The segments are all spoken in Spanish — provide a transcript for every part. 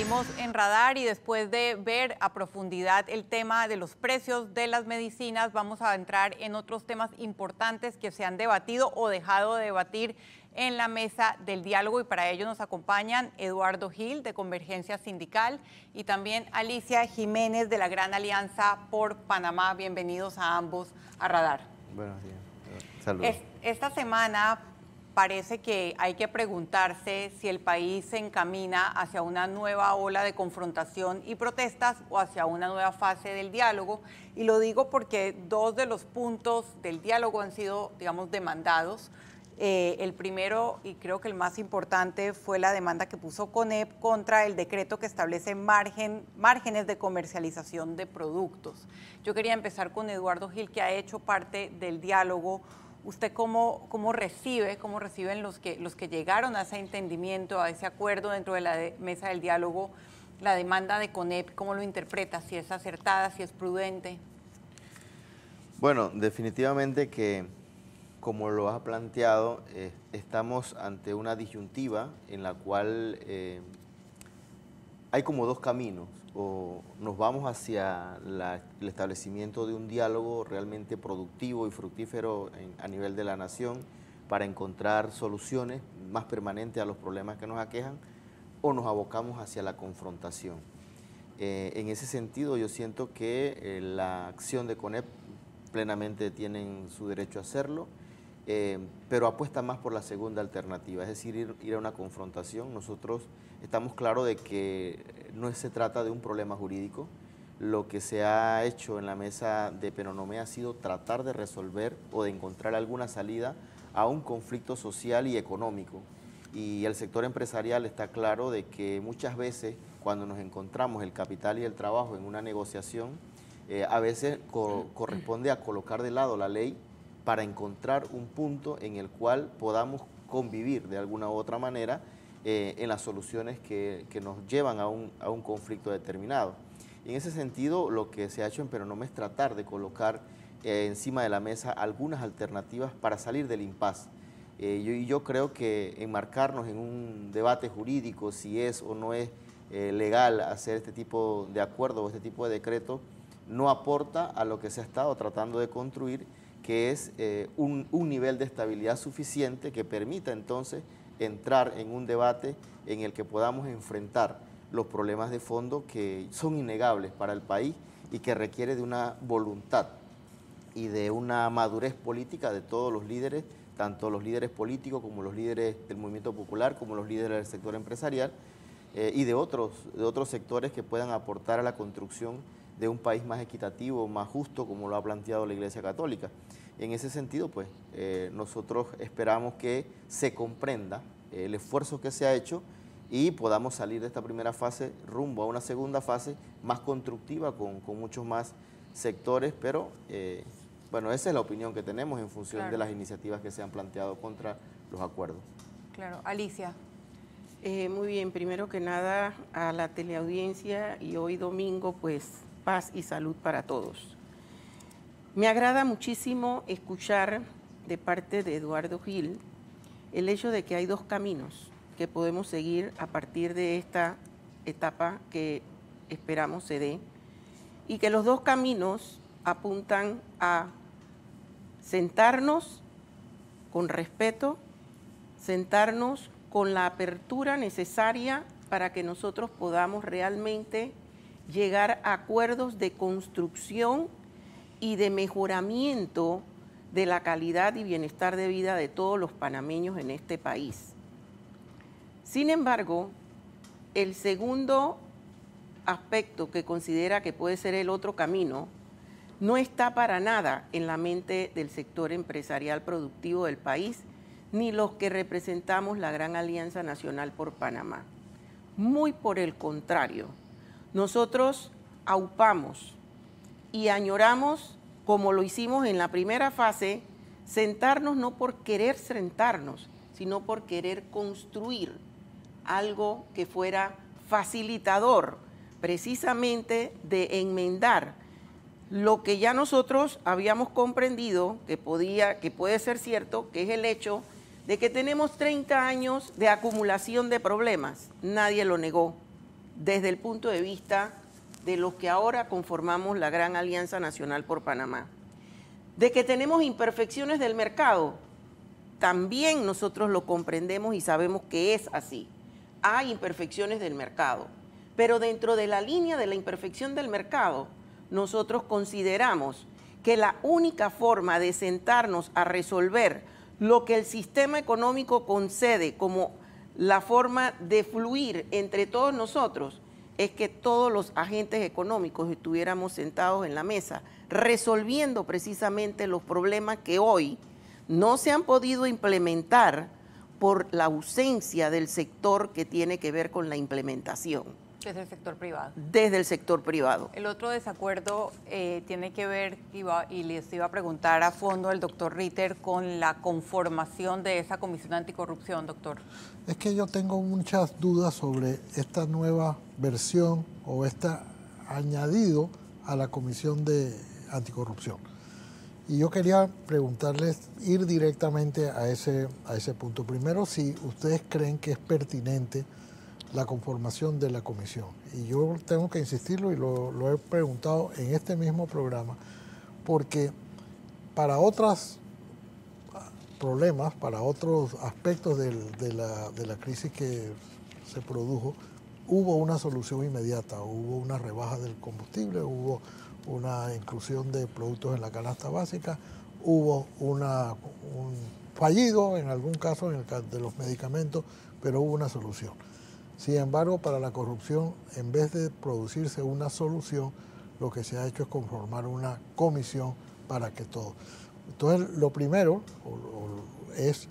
Seguimos en Radar y después de ver a profundidad el tema de los precios de las medicinas, vamos a entrar en otros temas importantes que se han debatido o dejado de debatir en la mesa del diálogo, y para ello nos acompañan Eduardo Gil de Convergencia Sindical y también Alicia Jiménez de la Gran Alianza por Panamá. Bienvenidos a ambos a Radar. Buenos días. Saludos. Esta semana parece que hay que preguntarse si el país se encamina hacia una nueva ola de confrontación y protestas o hacia una nueva fase del diálogo. Y lo digo porque dos de los puntos del diálogo han sido, digamos, demandados. El primero, y creo que el más importante, fue la demanda que puso CONEP contra el decreto que establece márgenes de comercialización de productos. Yo quería empezar con Eduardo Gil, que ha hecho parte del diálogo. ¿Usted cómo reciben los que llegaron a ese entendimiento, a ese acuerdo dentro de la mesa del diálogo, la demanda de CONEP? ¿Cómo lo interpreta? ¿Si es acertada, si es prudente? Bueno, definitivamente que, como lo has planteado, estamos ante una disyuntiva en la cual hay como dos caminos. O nos vamos hacia el establecimiento de un diálogo realmente productivo y fructífero a nivel de la nación para encontrar soluciones más permanentes a los problemas que nos aquejan, o nos abocamos hacia la confrontación. En ese sentido, yo siento que la acción de CONEP plenamente tienen su derecho a hacerlo, pero apuesta más por la segunda alternativa, es decir, ir a una confrontación. Nosotros estamos claros de que no se trata de un problema jurídico. Lo que se ha hecho en la mesa de Penonomé ha sido tratar de resolver o de encontrar alguna salida a un conflicto social y económico. Y el sector empresarial está claro de que muchas veces, cuando nos encontramos el capital y el trabajo en una negociación, a veces corresponde a colocar de lado la ley para encontrar un punto en el cual podamos convivir de alguna u otra manera en las soluciones que nos llevan a un conflicto determinado. Y en ese sentido, lo que se ha hecho en Penonomé es tratar de colocar encima de la mesa algunas alternativas para salir del impasse. Yo creo que enmarcarnos en un debate jurídico, si es o no es legal hacer este tipo de acuerdo o este tipo de decreto, no aporta a lo que se ha estado tratando de construir, que es un nivel de estabilidad suficiente que permita entonces entrar en un debate en el que podamos enfrentar los problemas de fondo que son innegables para el país y que requiere de una voluntad y de una madurez política de todos los líderes, tanto los líderes políticos como los líderes del movimiento popular, como los líderes del sector empresarial y de otros sectores que puedan aportar a la construcción de un país más equitativo, más justo, como lo ha planteado la Iglesia Católica. En ese sentido, pues, nosotros esperamos que se comprenda el esfuerzo que se ha hecho y podamos salir de esta primera fase rumbo a una segunda fase más constructiva con muchos más sectores, pero bueno, esa es la opinión que tenemos en función de las iniciativas que se han planteado contra los acuerdos. Claro. Alicia. Muy bien, primero que nada a la teleaudiencia, y hoy domingo, pues, paz y salud para todos. Me agrada muchísimo escuchar de parte de Eduardo Gil el hecho de que hay dos caminos que podemos seguir a partir de esta etapa que esperamos se dé, y que los dos caminos apuntan a sentarnos con respeto, sentarnos con la apertura necesaria para que nosotros podamos realmente llegar a acuerdos de construcción y de mejoramiento de la calidad y bienestar de vida de todos los panameños en este país. Sin embargo, el segundo aspecto que considera que puede ser el otro camino no está para nada en la mente del sector empresarial productivo del país, ni los que representamos la Gran Alianza Nacional por Panamá. Muy por el contrario, nosotros aupamos y añoramos, como lo hicimos en la primera fase, sentarnos no por querer sentarnos, sino por querer construir algo que fuera facilitador precisamente de enmendar lo que ya nosotros habíamos comprendido que puede ser cierto, que es el hecho de que tenemos 30 años de acumulación de problemas. Nadie lo negó. desde el punto de vista de los que ahora conformamos la Gran Alianza Nacional por Panamá. De que tenemos imperfecciones del mercado, también nosotros lo comprendemos y sabemos que es así. Hay imperfecciones del mercado, pero dentro de la línea de la imperfección del mercado, nosotros consideramos que la única forma de sentarnos a resolver lo que el sistema económico concede como la forma de fluir entre todos nosotros es que todos los agentes económicos estuviéramos sentados en la mesa resolviendo precisamente los problemas que hoy no se han podido implementar por la ausencia del sector que tiene que ver con la implementación. Desde el sector privado. Desde el sector privado. El otro desacuerdo tiene que ver, y les iba a preguntar a fondo el doctor Ritter, con la conformación de esa comisión anticorrupción, doctor. Es que yo tengo muchas dudas sobre esta nueva versión o este añadido a la comisión de anticorrupción. Y yo quería preguntarles, ir directamente a ese punto. Primero, si ustedes creen que es pertinente la conformación de la comisión. Y yo tengo que insistirlo y lo he preguntado en este mismo programa, porque para otros problemas, para otros aspectos de la crisis que se produjo, hubo una solución inmediata, hubo una rebaja del combustible, hubo una inclusión de productos en la canasta básica, hubo un fallido en algún caso en el caso de los medicamentos, pero hubo una solución. Sin embargo, para la corrupción, en vez de producirse una solución, lo que se ha hecho es conformar una comisión para que todo. Entonces, lo primero es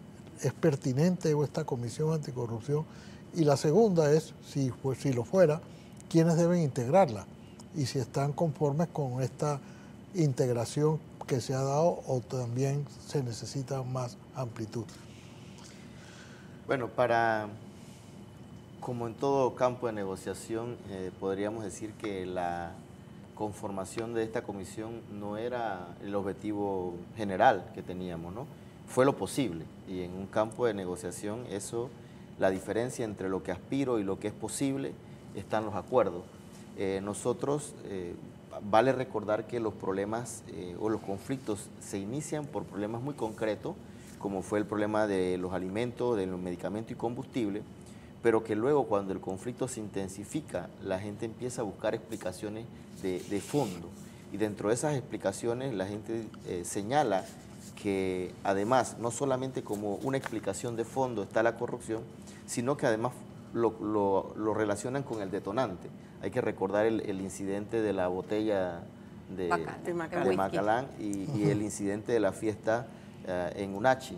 pertinente esta comisión anticorrupción, y la segunda es, si lo fuera, quiénes deben integrarla y si están conformes con esta integración que se ha dado o también se necesita más amplitud. Bueno, como en todo campo de negociación, podríamos decir que la conformación de esta comisión no era el objetivo general que teníamos, ¿no? Fue lo posible, y en un campo de negociación la diferencia entre lo que aspiro y lo que es posible están los acuerdos. Nosotros, vale recordar que los problemas o los conflictos se inician por problemas muy concretos, como fue el problema de los alimentos, de los medicamentos y combustible, pero que luego cuando el conflicto se intensifica, la gente empieza a buscar explicaciones de fondo. Y dentro de esas explicaciones la gente señala que además, no solamente como una explicación de fondo está la corrupción, sino que además lo relacionan con el detonante. Hay que recordar el incidente de la botella de Macalán y el incidente de la fiesta en Unachi.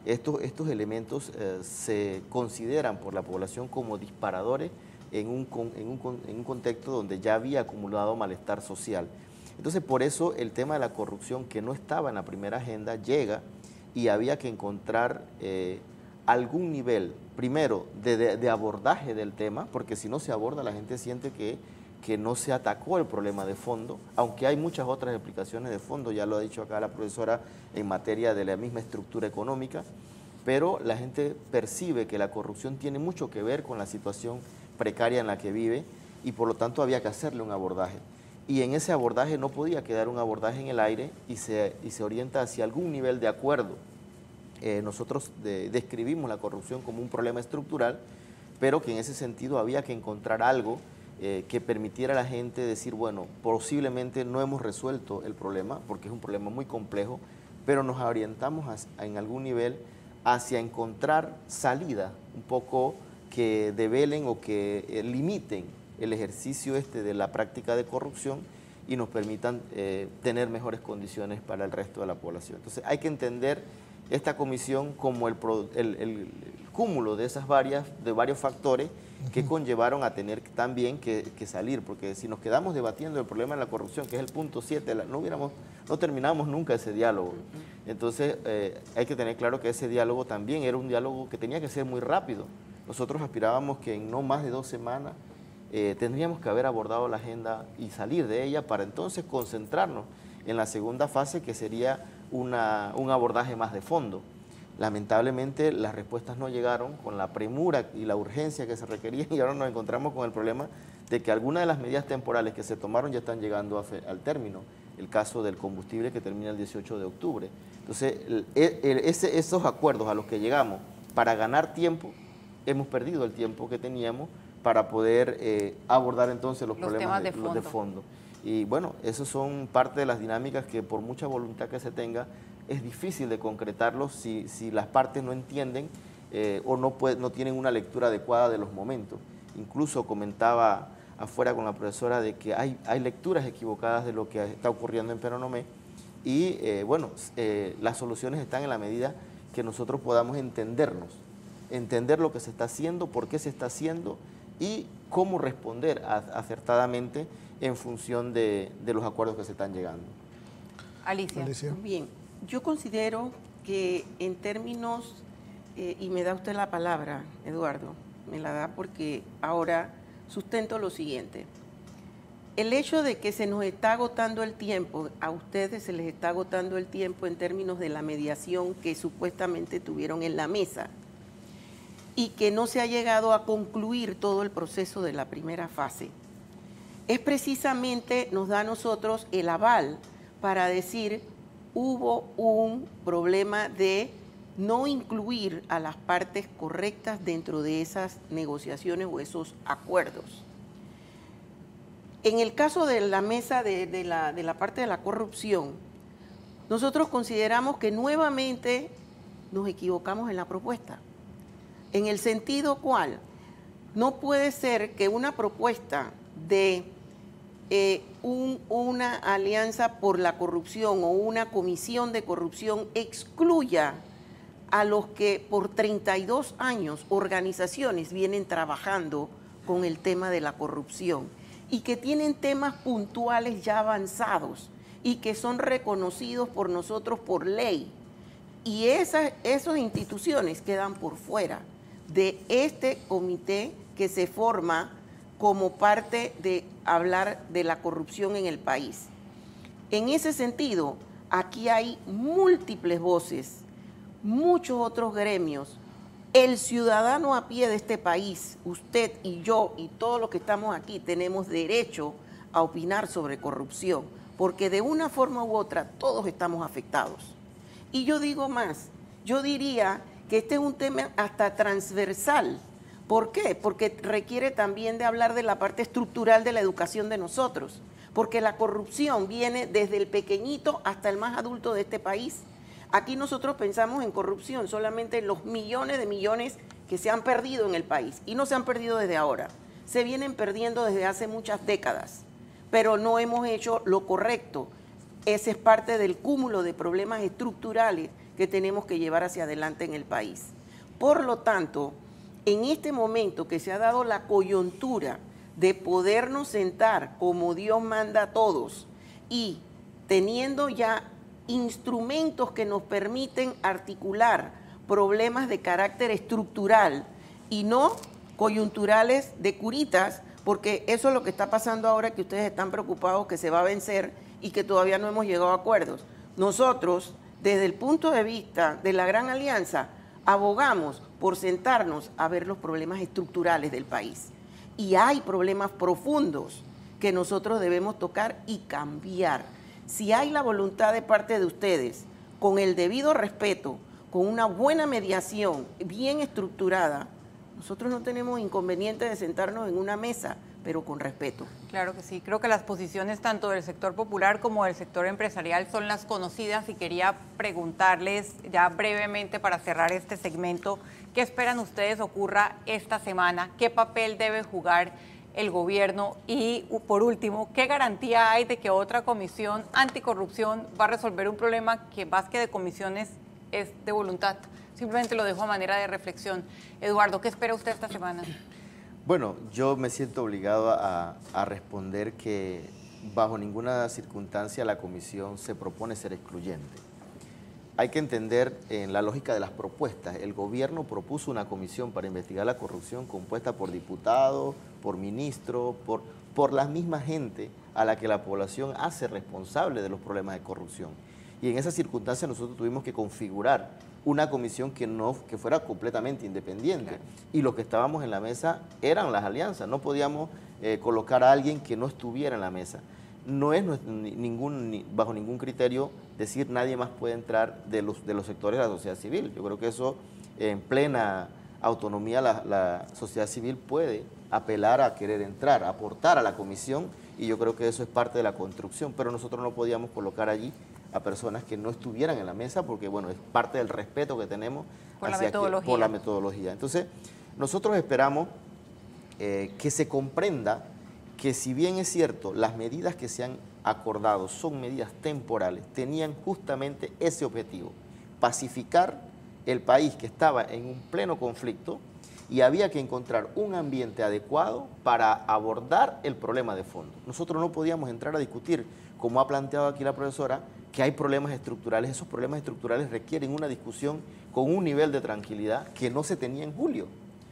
Estos elementos se consideran por la población como disparadores en un contexto donde ya había acumulado malestar social. Entonces, por eso el tema de la corrupción, que no estaba en la primera agenda, llega, y había que encontrar algún nivel, primero, de abordaje del tema, porque si no se aborda, la gente siente que no se atacó el problema de fondo, aunque hay muchas otras explicaciones de fondo, ya lo ha dicho acá la profesora, en materia de la misma estructura económica, pero la gente percibe que la corrupción tiene mucho que ver con la situación precaria en la que vive, y por lo tanto había que hacerle un abordaje. Y en ese abordaje no podía quedar un abordaje en el aire, y se orienta hacia algún nivel de acuerdo. Nosotros describimos la corrupción como un problema estructural, pero que en ese sentido había que encontrar algo que permitiera a la gente decir, bueno, posiblemente no hemos resuelto el problema, porque es un problema muy complejo, pero nos orientamos en algún nivel hacia encontrar salida un poco que develen o que limiten el ejercicio de la práctica de corrupción y nos permitan tener mejores condiciones para el resto de la población. Entonces hay que entender esta comisión como el cúmulo de varios factores que conllevaron a tener también que salir, porque si nos quedamos debatiendo el problema de la corrupción, que es el punto 7, no terminamos nunca ese diálogo. Entonces hay que tener claro que ese diálogo también era un diálogo que tenía que ser muy rápido. Nosotros aspirábamos que en no más de 2 semanas tendríamos que haber abordado la agenda y salir de ella para entonces concentrarnos en la segunda fase, que sería un abordaje más de fondo. Lamentablemente las respuestas no llegaron con la premura y la urgencia que se requería, y ahora nos encontramos con el problema de que algunas de las medidas temporales que se tomaron ya están llegando al término. El caso del combustible, que termina el 18 de octubre. Entonces, esos acuerdos a los que llegamos para ganar tiempo, hemos perdido el tiempo que teníamos para poder abordar entonces los problemas de fondo. Y bueno, esos son parte de las dinámicas que, por mucha voluntad que se tenga, es difícil de concretarlos si las partes no entienden o no tienen una lectura adecuada de los momentos. Incluso comentaba afuera con la profesora de que hay lecturas equivocadas de lo que está ocurriendo en Peronomé, y bueno, las soluciones están en la medida que nosotros podamos entender lo que se está haciendo, por qué se está haciendo y cómo responder acertadamente en función de los acuerdos que se están llegando. Alicia. Bien, yo considero que en términos, y me da usted la palabra, Eduardo, me la da porque ahora sustento lo siguiente. El hecho de que se nos está agotando el tiempo, a ustedes se les está agotando el tiempo en términos de la mediación que supuestamente tuvieron en la mesa y que no se ha llegado a concluir todo el proceso de la primera fase, es precisamente, nos da a nosotros el aval para decir hubo un problema de no incluir a las partes correctas dentro de esas negociaciones o esos acuerdos. En el caso de la mesa de la parte de la corrupción, nosotros consideramos que nuevamente nos equivocamos en la propuesta. En el sentido cual, no puede ser que una propuesta de una alianza por la corrupción o una comisión de corrupción excluya a los que por 32 años organizaciones vienen trabajando con el tema de la corrupción y que tienen temas puntuales ya avanzados y que son reconocidos por nosotros por ley. Y esas instituciones quedan por fuera de este comité que se forma como parte de hablar de la corrupción en el país. En ese sentido, aquí hay múltiples voces, muchos otros gremios. El ciudadano a pie de este país, usted y yo y todos los que estamos aquí, tenemos derecho a opinar sobre corrupción, porque de una forma u otra todos estamos afectados. Y yo digo más, yo diría que este es un tema hasta transversal. ¿Por qué? Porque requiere también de hablar de la parte estructural de la educación de nosotros, porque la corrupción viene desde el pequeñito hasta el más adulto de este país. Aquí nosotros pensamos en corrupción solamente en los millones de millones que se han perdido en el país, y no se han perdido desde ahora, se vienen perdiendo desde hace muchas décadas, pero no hemos hecho lo correcto. Ese es parte del cúmulo de problemas estructurales que tenemos que llevar hacia adelante en el país. Por lo tanto, en este momento que se ha dado la coyuntura de podernos sentar como Dios manda a todos y teniendo ya instrumentos que nos permiten articular problemas de carácter estructural y no coyunturales de curitas, porque eso es lo que está pasando ahora, que ustedes están preocupados que se va a vencer y que todavía no hemos llegado a acuerdos. Nosotros, desde el punto de vista de la Gran Alianza, abogamos por sentarnos a ver los problemas estructurales del país. Y hay problemas profundos que nosotros debemos tocar y cambiar. Si hay la voluntad de parte de ustedes, con el debido respeto, con una buena mediación bien estructurada, nosotros no tenemos inconveniente de sentarnos en una mesa, pero con respeto. Claro que sí, creo que las posiciones tanto del sector popular como del sector empresarial son las conocidas, y quería preguntarles ya brevemente para cerrar este segmento, ¿qué esperan ustedes ocurra esta semana? ¿Qué papel debe jugar el gobierno? Y por último, ¿qué garantía hay de que otra comisión anticorrupción va a resolver un problema que más que de comisiones es de voluntad? Simplemente lo dejo a manera de reflexión. Eduardo, ¿qué espera usted esta semana? Bueno, yo me siento obligado a responder que bajo ninguna circunstancia la comisión se propone ser excluyente. Hay que entender en la lógica de las propuestas. El gobierno propuso una comisión para investigar la corrupción compuesta por diputados, por ministros, por la misma gente a la que la población hace responsable de los problemas de corrupción. Y en esa circunstancia nosotros tuvimos que configurar una comisión que fuera completamente independiente. Y los que estábamos en la mesa eran las alianzas, no podíamos colocar a alguien que no estuviera en la mesa. No es bajo ningún criterio decir nadie más puede entrar de los sectores de la sociedad civil. Yo creo que eso en plena autonomía la sociedad civil puede apelar a querer entrar, aportar a la comisión, y yo creo que eso es parte de la construcción, pero nosotros no podíamos colocar allí a personas que no estuvieran en la mesa porque, bueno, es parte del respeto que tenemos por la metodología. Entonces, nosotros esperamos que se comprenda que si bien es cierto, las medidas que se han acordado son medidas temporales, tenían justamente ese objetivo, pacificar el país que estaba en un pleno conflicto y había que encontrar un ambiente adecuado para abordar el problema de fondo. Nosotros no podíamos entrar a discutir, como ha planteado aquí la profesora, que hay problemas estructurales. Esos problemas estructurales requieren una discusión con un nivel de tranquilidad que no se tenía en julio.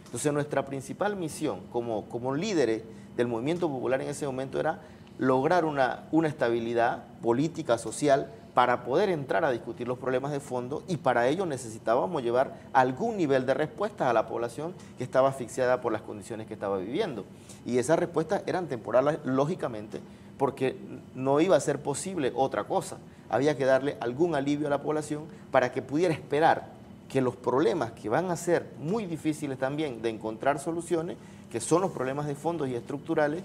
Entonces, nuestra principal misión como líderes del movimiento popular en ese momento era lograr una estabilidad política, social, para poder entrar a discutir los problemas de fondo, y para ello necesitábamos llevar algún nivel de respuesta a la población que estaba asfixiada por las condiciones que estaba viviendo. Y esas respuestas eran temporales, lógicamente, porque no iba a ser posible otra cosa. Había que darle algún alivio a la población para que pudiera esperar que los problemas que van a ser muy difíciles también de encontrar soluciones, que son los problemas de fondo y estructurales,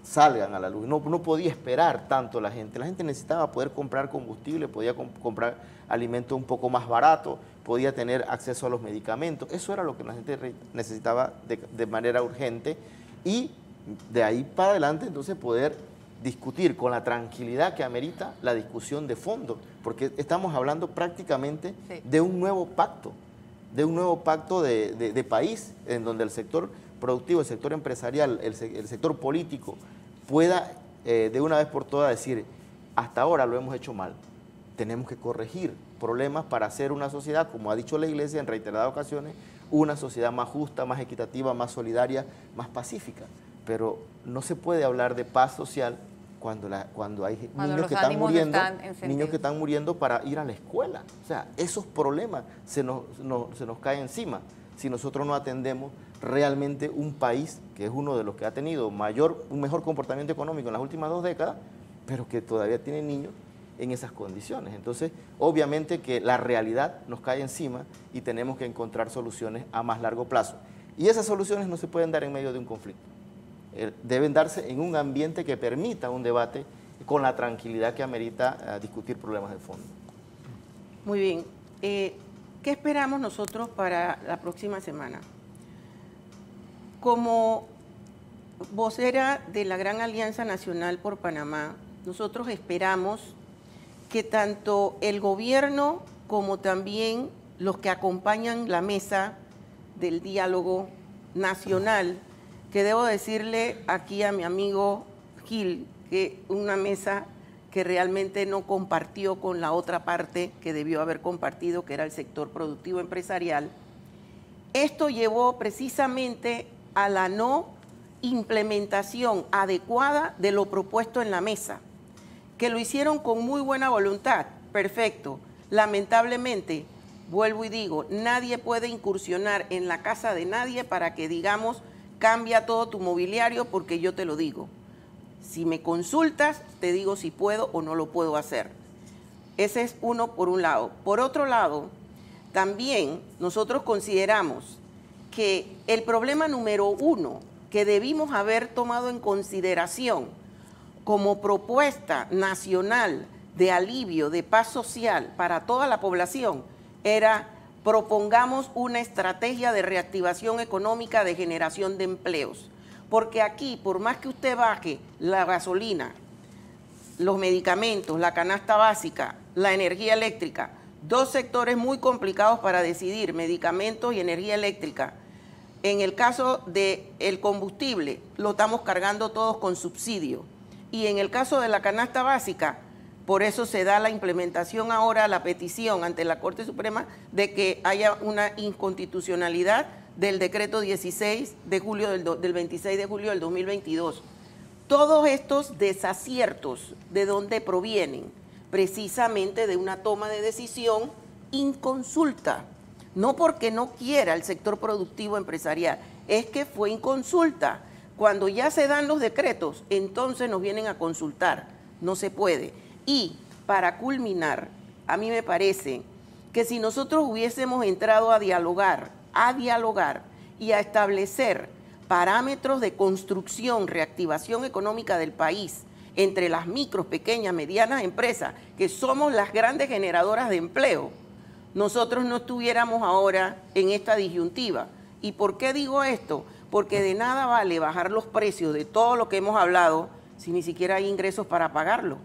salgan a la luz. No podía esperar tanto la gente. La gente necesitaba poder comprar combustible, podía comprar alimentos un poco más baratos, podía tener acceso a los medicamentos. Eso era lo que la gente necesitaba de manera urgente, y de ahí para adelante entonces poder discutir con la tranquilidad que amerita la discusión de fondo, porque estamos hablando prácticamente de un nuevo pacto, de país, en donde el sector productivo, el sector empresarial, el sector político pueda de una vez por todas decir: hasta ahora lo hemos hecho mal, tenemos que corregir problemas para hacer una sociedad, como ha dicho la Iglesia en reiteradas ocasiones, una sociedad más justa, más equitativa, más solidaria, más pacífica. Pero no se puede hablar de paz social cuando hay niños que están muriendo para ir a la escuela. O sea, esos problemas se nos caen encima si nosotros no atendemos realmente un país que es uno de los que ha tenido un mejor comportamiento económico en las últimas 2 décadas, pero que todavía tiene niños en esas condiciones. Entonces, obviamente que la realidad nos cae encima y tenemos que encontrar soluciones a más largo plazo. Y esas soluciones no se pueden dar en medio de un conflicto. Deben darse en un ambiente que permita un debate con la tranquilidad que amerita discutir problemas de fondo. Muy bien. ¿Qué esperamos nosotros para la próxima semana? Como vocera de la Gran Alianza Nacional por Panamá, nosotros esperamos que tanto el gobierno como también los que acompañan la mesa del diálogo nacional, que debo decirle aquí a mi amigo Gil, que una mesa que realmente no compartió con la otra parte que debió haber compartido, que era el sector productivo empresarial. Esto llevó precisamente a la no implementación adecuada de lo propuesto en la mesa, que lo hicieron con muy buena voluntad, perfecto. Lamentablemente, vuelvo y digo, nadie puede incursionar en la casa de nadie para que digamos: cambia todo tu mobiliario porque yo te lo digo. Si me consultas, te digo si puedo o no lo puedo hacer. Ese es uno por un lado. Por otro lado, también nosotros consideramos que el problema número 1 que debimos haber tomado en consideración como propuesta nacional de alivio, de paz social para toda la población era: propongamos una estrategia de reactivación económica, de generación de empleos. Porque aquí, por más que usted baje la gasolina, los medicamentos, la canasta básica, la energía eléctrica, 2 sectores muy complicados para decidir, medicamentos y energía eléctrica. En el caso del combustible, lo estamos cargando todos con subsidio. Y en el caso de la canasta básica, por eso se da la implementación ahora, la petición ante la Corte Suprema de que haya una inconstitucionalidad del decreto 16 de julio del 26 de julio del 2022. Todos estos desaciertos, ¿de dónde provienen? Precisamente de una toma de decisión inconsulta. No porque no quiera el sector productivo empresarial, es que fue inconsulta. Cuando ya se dan los decretos, entonces nos vienen a consultar. No se puede. Y para culminar, a mí me parece que si nosotros hubiésemos entrado a dialogar y a establecer parámetros de construcción, reactivación económica del país entre las micros, pequeñas, medianas empresas, que somos las grandes generadoras de empleo, nosotros no estuviéramos ahora en esta disyuntiva. ¿Y por qué digo esto? Porque de nada vale bajar los precios de todo lo que hemos hablado si ni siquiera hay ingresos para pagarlo.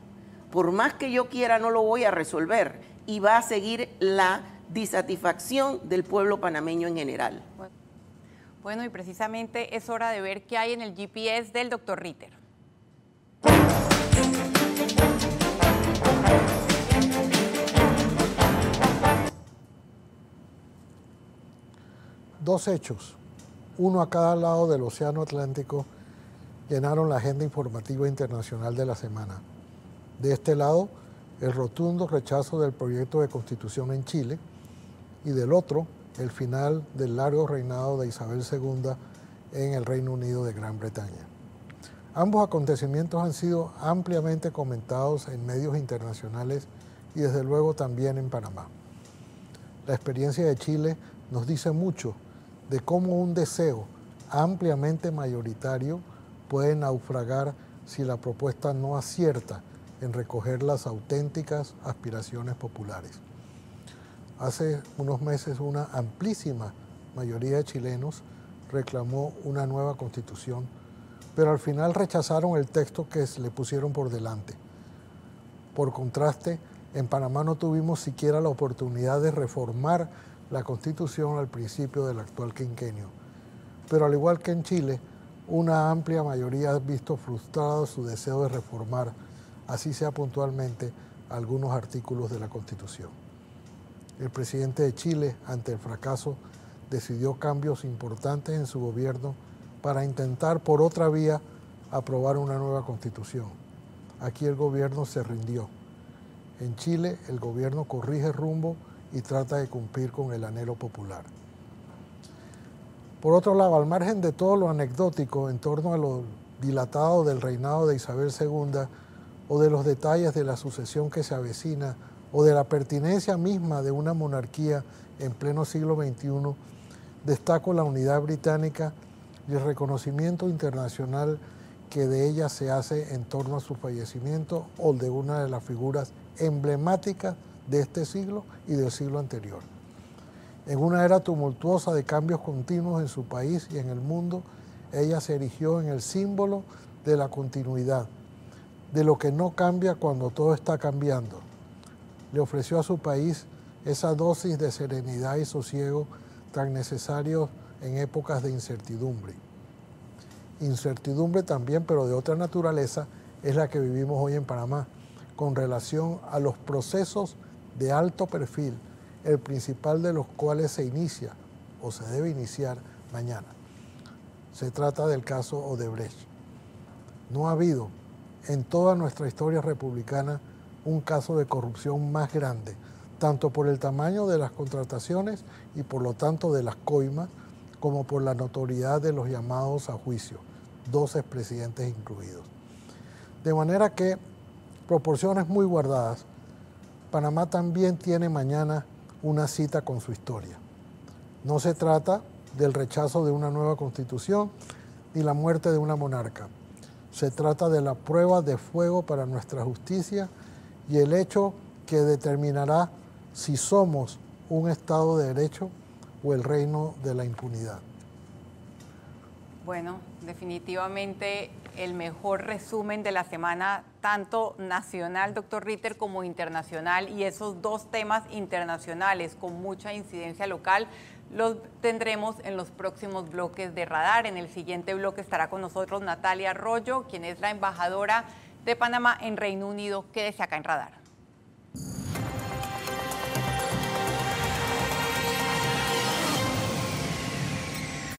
Por más que yo quiera, no lo voy a resolver y va a seguir la disatisfacción del pueblo panameño en general. Bueno, y precisamente es hora de ver qué hay en el GPS del doctor Ritter. Dos hechos, uno a cada lado del Océano Atlántico, llenaron la agenda informativa internacional de la semana. De este lado, el rotundo rechazo del proyecto de constitución en Chile, y del otro, el final del largo reinado de Isabel II en el Reino Unido de Gran Bretaña. Ambos acontecimientos han sido ampliamente comentados en medios internacionales y desde luego también en Panamá. La experiencia de Chile nos dice mucho de cómo un deseo ampliamente mayoritario puede naufragar si la propuesta no acierta en recoger las auténticas aspiraciones populares. Hace unos meses una amplísima mayoría de chilenos reclamó una nueva constitución, pero al final rechazaron el texto que le pusieron por delante. Por contraste, en Panamá no tuvimos siquiera la oportunidad de reformar la Constitución al principio del actual quinquenio. Pero al igual que en Chile, una amplia mayoría ha visto frustrado su deseo de reformar, así sea puntualmente, algunos artículos de la Constitución. El presidente de Chile, ante el fracaso, decidió cambios importantes en su gobierno para intentar por otra vía aprobar una nueva Constitución. Aquí el gobierno se rindió. En Chile, el gobierno corrige rumbo y trata de cumplir con el anhelo popular. Por otro lado, al margen de todo lo anecdótico en torno a lo dilatado del reinado de Isabel II o de los detalles de la sucesión que se avecina o de la pertinencia misma de una monarquía en pleno siglo XXI, destaco la unidad británica y el reconocimiento internacional que de ella se hace en torno a su fallecimiento o de una de las figuras emblemáticas de este siglo y del siglo anterior. En una era tumultuosa de cambios continuos en su país y en el mundo, ella se erigió en el símbolo de la continuidad, de lo que no cambia cuando todo está cambiando. Le ofreció a su país esa dosis de serenidad y sosiego tan necesarios en épocas de incertidumbre. Incertidumbre también, pero de otra naturaleza, es la que vivimos hoy en Panamá, con relación a los procesos de alto perfil, el principal de los cuales se inicia o se debe iniciar mañana. Se trata del caso Odebrecht. No ha habido en toda nuestra historia republicana un caso de corrupción más grande, tanto por el tamaño de las contrataciones y por lo tanto de las coimas, como por la notoriedad de los llamados a juicio, 2 expresidentes incluidos. De manera que, proporciones muy guardadas, Panamá también tiene mañana una cita con su historia. No se trata del rechazo de una nueva constitución ni la muerte de una monarca. Se trata de la prueba de fuego para nuestra justicia y el hecho que determinará si somos un Estado de Derecho o el reino de la impunidad. Bueno, definitivamente el mejor resumen de la semana, tanto nacional, doctor Ritter, como internacional, y esos 2 temas internacionales con mucha incidencia local los tendremos en los próximos bloques de Radar. En el siguiente bloque estará con nosotros Natalia Arroyo, quien es la embajadora de Panamá en Reino Unido. Quédese acá en Radar.